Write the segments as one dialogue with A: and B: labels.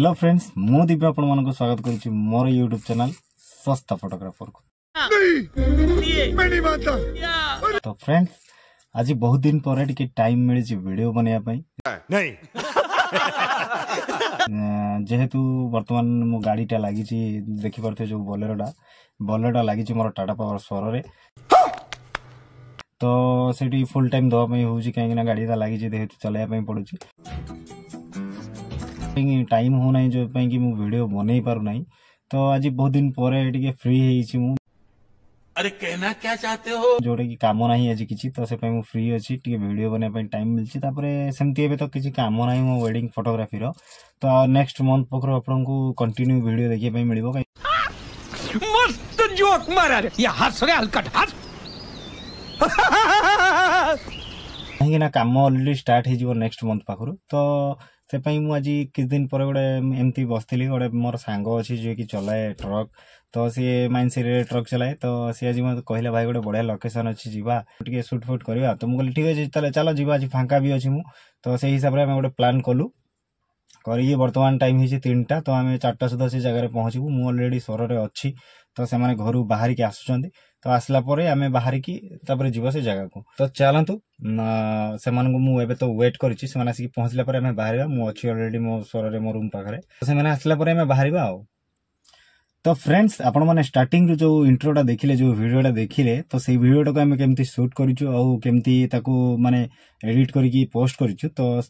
A: Hello friends मु दिव्य आपण मानको स्वागत करूची मोर यूट्यूब चैनल सस्ता फोटोग्राफर को। तो फ्रेंड्स आज बहुत दिन पर टिके टाइम मिली वीडियो बनया पई नहीं जेहेतु वर्तमान मो गाड़ीटा लगी देखि परथे जो बोलेरोटा लगी मोर टाटा पावर स्वर रे तो सेठी फुल टाइम दवा पई होउची काहे ना गाड़ीटा लगी जेहेतु चलाया पई पड़ुची टाइम हो नहीं जो पई कि मु वीडियो बनै पारु नहीं। तो आज बहुत दिन पर टिके फ्री हेइची मु।
B: अरे कहना क्या चाहते हो
A: जोड़े कि काम नहीं आज किछि तो से पई मु फ्री अछि टिके वीडियो बनै पई टाइम मिलछि तापरे सेमति एबे तो किछि काम नहीं मो वेडिंग फोटोग्राफी रो तो नेक्स्ट मंथ पखरो आपन को कंटिन्यू वीडियो देखि पई मिलिबो।
B: मस्त जोक मारा रे या हंस रे हलकट हंस
A: कहीं ना काम ऑलरेडी स्टार्ट हो नेक्स्ट मंथ पाखरु तो से पई मु आज किछ दिन पर गोटे एमती बसथिली गोटे मोर सांग अछि जे कि चलाए ट्रक तो सी माइनसिरी रे ट्रक चलाए तो सी आज मत कहले भाई गोटे बढ़िया लोकेशन अछि जीवा टिके शूट फूट करबा तो मु कहली ठीक अछि तले चलो जीवा आज फांका भी अछि मु तो से हिसाब रे हम गोटे प्लान कलु करिए वर्तमान टाइम हिची 3टा तो आमे 4टा सुधा से जगह रे पहुंचबू मु ऑलरेडी सर रे अछि तो से माने घरु बाहर के आसुचंदी तो आसला परे आमे बाहर की तापर जीव से जगह को तो चलंतु से माने को मु एबे तो वेट करछि से माने आसी पहुंचला परे आमे बाहरबा मु अछि ऑलरेडी मो सर रे मो रूम पाखरे तो से माने आसला परे आमे बाहरबा आ। तो फ्रेंड्स आपण माने स्टार्टिंग रो जो इंट्रोटा देखिले जो वीडियोटा देखिले तो से वीडियोटा को आमे केमती शूट करिछु आ केमती ताको माने एडिट करके पोस्ट करिछु तो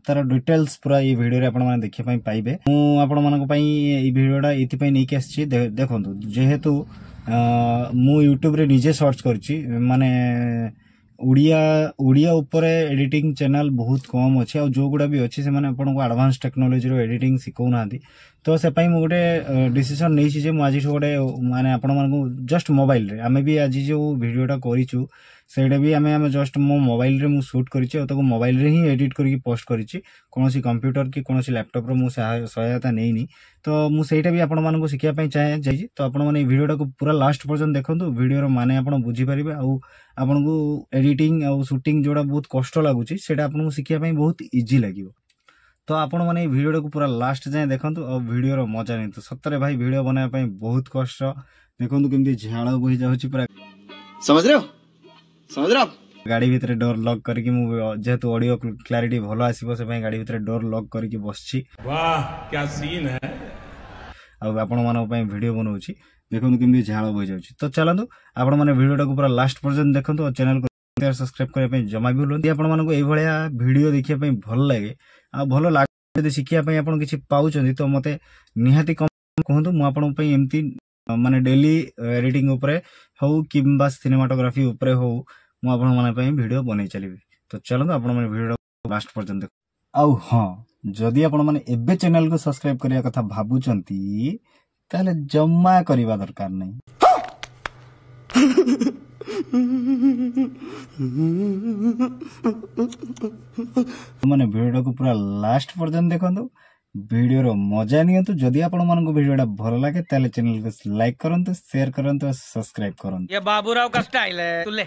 A: तार डिटेल्स पूरा ये वीडियो रे आपण माने देखि पई पाइबे। मु आपण मानक पई ई वीडियोटा इति पई नै के आछि देखंतु जेहेतु मु यूट्यूब रे निजे सर्च करछि माने उड़िया ऊपर एडिटिंग चैनल बहुत कम अच्छे और जो गुड़ा भी अच्छे से माने आपन को एडवांस टेक्नोलॉजी रो एडिटिंग सिखौ नांदी तो से पई मु गोटे डिसीजन नै छी जे मु आज गोटे माने आपन मन को जस्ट मोबाइल रे आमे भी आज जो वीडियोटा करिछु सेडे भी आमे जस्ट मो मोबाइल रे मु शूट करिछि और ताको मोबाइल रे ही एडिट करके पोस्ट करिछि कोनोसी कंप्यूटर की कोनोसी लैपटॉप रो मु सहायता नेइनी तो मु सेटा भी आपन मन को सिखिया पई चाहे जाई तो आपन माने वीडियोटा को पूरा लास्ट पर्यंत देखंतु वीडियो रो माने आपन बुझी परिबे आ आपन को एडिटिंग और शूटिंग जोड़ा बहुत कष्ट लागुची सेटा आपन को सिखिया पई बहुत इजी लागिवो तो आपण माने वीडियो को पूरा लास्ट जाए देखंतु और वीडियो रो मजा नितु सत्तरे भाई वीडियो बनाय पई बहुत कष्ट देखंतु केमती झाळ बहि जाउची पूरा समझ रहे हो गाड़ी भीतर डोर लॉक करके मु जेहेतु ऑडियो क्लैरिटी भलो आसीबो से पई गाड़ी भीतर डोर लॉक करके बसची। वाह क्या सीन है आ आपण माने पई वीडियो बनाउची देखंतु केमती झाळ बहि जाउची। तो चलंतु आपण माने वीडियोटा को पूरा लास्ट पर्यंत देखंतु और चैनल को सब्सक्राइब करे पई जमा भी भूलंती आपण माने को एई भलिया वीडियो देखिया पई भल लागे आ भलो लागे यदि शिखिया पई आपण किछि पाउचंदी तो मते निहाती कम कहंतु मु आपण पई एमती माने डेली एडिटिंग ऊपर हो किंबा सिनेमाटोग्राफी ऊपर हो मु आपण माने पई वीडियो बनै चलीबी। तो चलंतु आपण माने वीडियो लास्ट पर्यंत आउ हां जदि आपण माने एबे चैनल को सब्सक्राइब करिया कथा भाबुचंती ताले जम्मा करिवा दरकार नै माने वीडियो को पूरा लास्ट पर्यंत देखंतु वीडियो रो मजा नियंतु जदि आपण मन को वीडियोटा भलो लागे ताले चैनल को लाइक करंतु शेयर करंतु और सब्सक्राइब करंतु। ये बाबूराव का स्टाइल है तुले।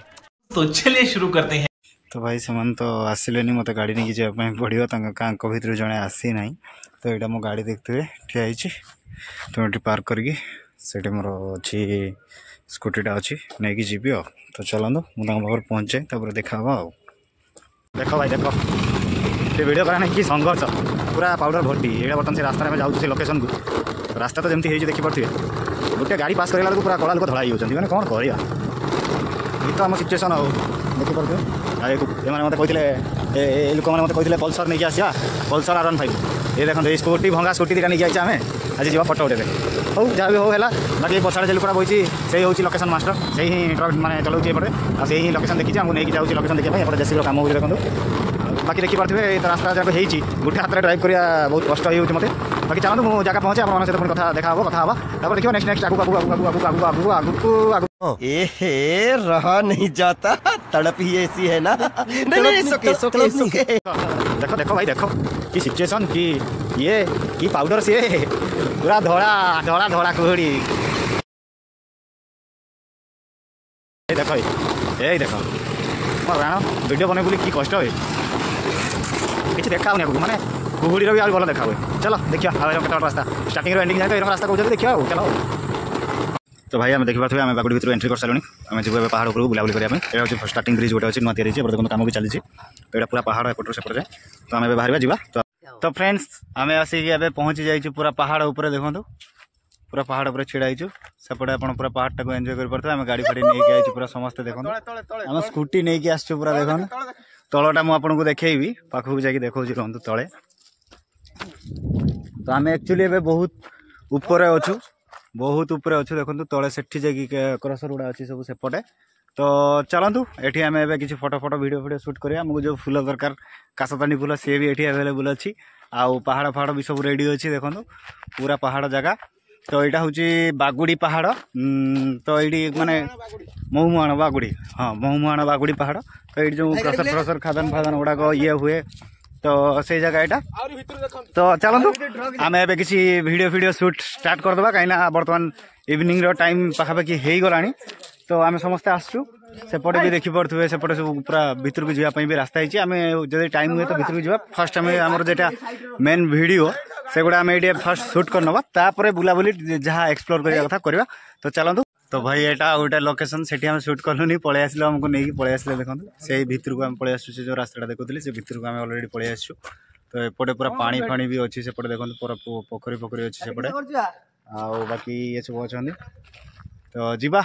B: तो चलिए शुरू करते हैं।
A: तो भाई समान तो आसिलेनी मते गाड़ी नहीं जे पई पड़ियो तांका कांको भीतर जणे आसी नाही तो एटा मो गाड़ी देखथुवे ठिया हिची तो एटी पार्क करके सेटे मोर अछि स्कूटीटा अछि नै कि जीबी आ तो चलंदो मु तांका बाहर पहुंच जाय तापर देखाबा आ देखो भाई देखो ये वीडियो कराने की संघर्ष पूरा पाउडर भर्ती एटा बर्तन से रास्ता में जाउछ से लोकेशन को रास्ता तो जेमती हेइ जे देखि पड़थिए गोटे गाड़ी पास करेला को पूरा कला लोक धड़ाई होचंती माने कोन करिया ई तो हम सिचुएशन हो देखि पड़थिए आ ए माने मते कहितले ए लोक माने मते कहितले पल्सर नै कि आसिया पल्सर आरन 5 ये देखन स्कूटी भंगा स्कूटी दिटा नै कि आइछ हमें आज जीवा फोटो उठेबे हो जा भी हो हैला बाकी पछाड़े जे लोकरा बइची सेही होची लोकेशन मास्टर सेही ट्रक माने चलाउची एपटे आ सेही लोकेशन देखि हमहु नै कि जाउची लोकेशन देखि भाई एपटे जेसी काम हो देखंतु बाकी देखि पारथिबे तो रास्ता जाक हेइची गुटे हाथ रे ड्राइव करिया बहुत कष्ट होई होची मते बाकी चलंतु मु जगह पहुंचे आपण मन से पुनी कथा हबा तापर देखियो नेक्स्ट आगु
C: ए हे रहा नहीं जाता तड़प ही ऐसी है ना नहीं सोके
A: देखो देखो भाई देखो की सिचुएशन की ये की पाउडर से पूरा धोड़ा धोड़ा कुहड़ी देखो ए देखो वीडियो बने बोली की कष्ट है किसी देखा माने कुहुड़ी भी भल देखा हुए। चलो देखिए केत रास्ता स्टार्टिंग एंडिंग जाए तो रास्ता कहते देखिए चलो। तो भाई आम देखा आम बागुड़ी भर एंट्री कर सारे आम जी पहाड़ उपरको बुलाबुली करने यहाँ हूँ स्टार्टिंग ब्रिज गोटे अच्छी नुआ तैयारी देखो काम भी चली तो पूरा पहाड़ एपटर सेपटे जाए तो आम बाहर जा। तो फ्रेंड्स आम आसिक पहुँची जाइए पूरा पहाड़ उपर देखो पूरा पहाड़ उपर छिड़ा होइछु सेपटे आप पूरा पहाड़ टाक एंजॉय कर पार्थे। आम गाड़ी फाड़ी नहीं आई पूरा समस्ते देखो आम स्कूटी नहीं कि आसछु पूरा देखो तलटा मुझे देखी पाखक जाकि देखा कहूँ तले। तो आम एक्चुअली एवं बहुत ऊपर अच्छु देखो तले से क्रसर गुड़ा अच्छी सब सेपटे। तो चलतु ये आम ए कि फोटो वीडियो शूट करा आमको जो फुल दरकार काशतानी फुल सी भी ये अवेलेबल अच्छी आउ पहाड़ फाड़ भी सब रेडी अच्छी देखो पूरा पहाड़ जगह। तो यहाँ हूँ बागुड़ी पहाड़ तो ये माने महुमुहाण बागुड़ी हाँ महुमुहाण बागुड़ी पहाड़। तो ये जो क्रसर फ्रसर खादान फादान गुड़ाक ये हुए तो से जगह यहाँ। तो चलतु आम ए किसी वीडियो शूट स्टार्ट करदे कहीं बर्तमान इवनिंग टाइम पाखापाखि हो गला। तो आम समस्ते आसचु सेपटे भी देखी पारे सेपटे सब पूरा भितर को जावाई भी रास्ता है। आम जब टाइम हुए तो भितर को जा फर्स्ट आम आमर जेटा मेन वीडियो से गुड़ा आम ये फर्स्ट शूट करनवा तापर बुलाबुली जहाँ एक्सप्लोर करने कथा करवा। तो चलतु। तो भाई यहाँ गोटे लोकेशन से शूट कलुनी पलि आसलु आमको नहीं पलि आसले देखो से भितर को आम पलि आसु जो रास्ता देखुली से भितर को आम अलरेडी पलि आसु। तो एपटे पूरा पानी फाणी भी अच्छी सेपटे देखो पूरा पोखरी पोखरी अच्छी सेपटे आउ बाकी ये सब अच्छा। तो जीवा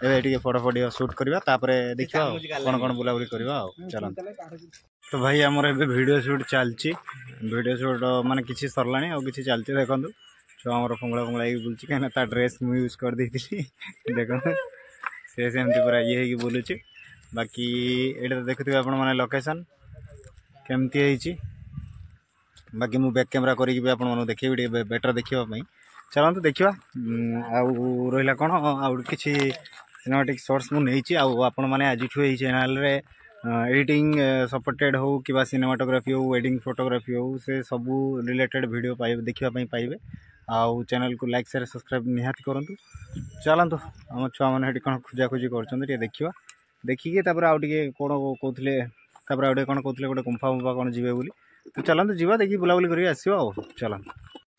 A: ए फोटो फोटो शूट करवा तापर देखा कौन कौन बुलाबुली करवा चल। तो भाई आमर ए वीडियो शूट चलती वीडियो शूट माने किसी सरला कि चलती देखो छुआ आमर फंगड़ा फंगड़ा बुलूँ कहीं ड्रेस मुझे यूज कर दी देखो से सेमती पूरा ये बुलूँ। बाकी ये देखुए आप लोकेशन केमती बाकी मुझे बैक कैमेरा करके आपको देखी बेटर देखापी। चलते देखा आउ रहा कौन आउ कि सिनेमेटिक शॉर्ट्स मुझे आपण मैंने आज ये चैनल एडिटिंग सपोर्टेड हो कि सिनेमाटोग्राफी हो वेडिंग फोटोग्राफी हो से सबू रिलेटेड वीडियो पाइबे देखापी पाइबे आउ चैनल को लाइक शेयर सब्सक्राइब निहाती करूँ। चलतु आम छुआ मैंने कौन खोजाखोजी कर देखा देखिए आउ टे कौन कहते आउ कौन कहते गोटे गुंफा गुंफा कौन जी बोली। तो चलते जीवा देखिए बुलाबुली कर चलते।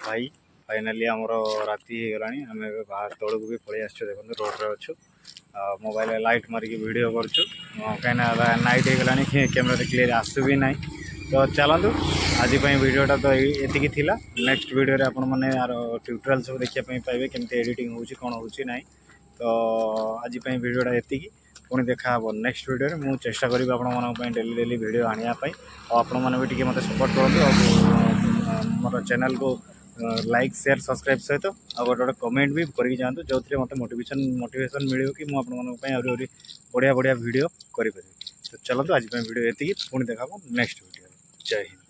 A: भाई फाइनाली आमर राति हो गलानी आम बाहर तौक भी पलि आसु देखो रोड्रे अच्छु मोबाइल लाइट मारिकी वीडियो करछु कहीं नाइट हो गलानी कैमेरा क्लियर आसु भी ना। तो चलतु आज वीडियोटा तो ये थिला नेक्स्ट वीडियो रे आपण माने यार ट्यूटोरियल सब देखिए पाइबे केमती एडिटिंग होची कोन होची नाही। तो आज वीडियोटा ये पुणी देखा हे नेक्स्ट वीडियो मुझे चेष्टा करी आपण डेली डेली वीडियो आनिया आपण मैंने भी मत सपोर्ट करूँ मोर चैनल को लाइक शेयर सब्सक्राइब सहित आ गोटे गोटे कमेंट भी करके जातु जो थे मत मोटिवेशन मिले कि मुझे बढ़िया बढ़िया वीडियो करी। तो चलते आज वीडियो ये पुणी देखा नेक्स्ट वीडियो। जय हिंद।